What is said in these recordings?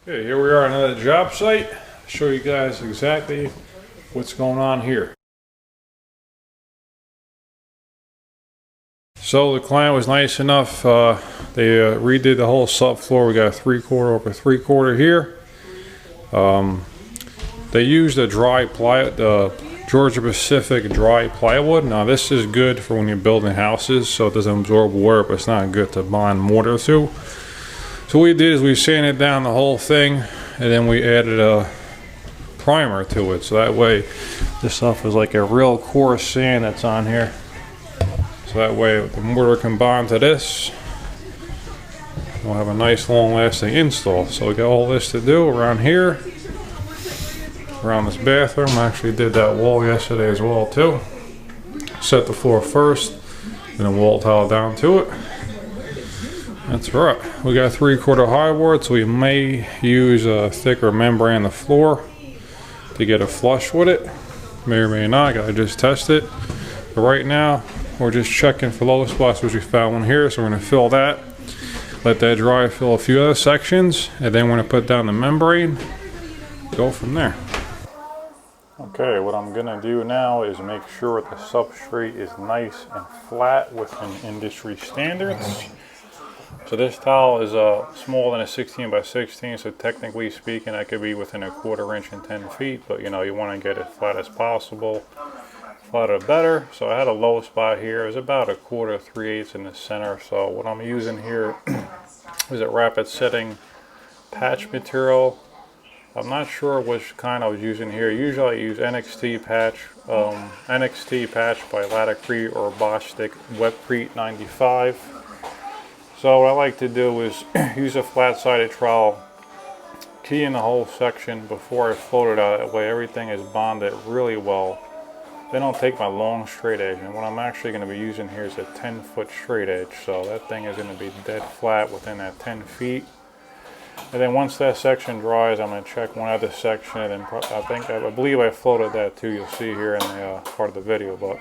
Okay, here we are on another job site. Show you guys exactly what's going on here. So the client was nice enough, they redid the whole subfloor. We got a 3/4 over 3/4 here. They used the dry ply, the Georgia Pacific dry plywood. Now this is good for when you're building houses, so it doesn't absorb water, but it's not good to bond mortar to. So what we did is we sanded down the whole thing, and then we added a primer to it. So that way, this stuff is like a real coarse sand that's on here. So that way the mortar can bond to this. We'll have a nice long-lasting install. So we got all this to do around here, around this bathroom. I actually did that wall yesterday as well too. Set the floor first, and then wall tile down to it. That's right. We got 3/4 high board, so we may use a thicker membrane on the floor to get it flush with it. May or may not. Gotta just test it. But right now, we're just checking for low spots, which we found one here. So we're gonna fill that, let that dry, fill a few other sections, and then we're gonna put down the membrane. Go from there. Okay, what I'm gonna do now is make sure the substrate is nice and flat within industry standards. So this tile is smaller than a 16 by 16, so technically speaking that could be within a 1/4 inch and 10 feet, but you know, you want to get it flat as possible. Flatter better. So I had a low spot here. It was about a 1/4, 3/8 in the center. So what I'm using here is a rapid setting patch material. I'm not sure which kind I was using here. Usually I use NXT patch by Laticrete or Bostik Webcrete 95. So what I like to do is use a flat-sided trowel, key in the whole section before I float it out. That way everything is bonded really well. Then I'll take my long straight edge, and what I'm actually going to be using here is a 10-foot straight edge. So that thing is going to be dead flat within that 10 feet. And then once that section dries, I'm going to check one other section, and I believe I floated that too. You'll see here in the part of the video, but.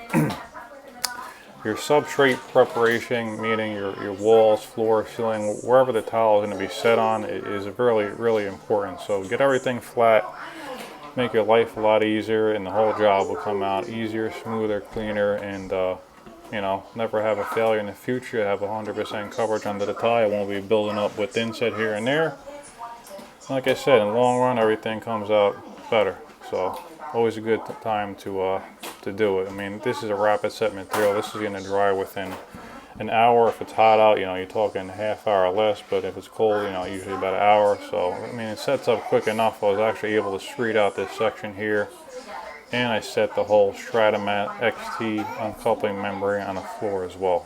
Your substrate preparation, meaning your walls, floor, ceiling, wherever the tile is going to be set on, is really, really important. So get everything flat, make your life a lot easier, and the whole job will come out easier, smoother, cleaner, and you know, never have a failure in the future. Have 100% coverage under the tile. Won't be building up with inset here and there. Like I said, in the long run, everything comes out better. So always a good time to do it. I mean, this is a rapid set material. This is going to dry within an hour. If it's hot out, you know, you're talking a half hour or less, but if it's cold, you know, usually about an hour. So I mean, it sets up quick enough. I was actually able to street out this section here, and I set the whole Stratamat XT uncoupling membrane on the floor as well.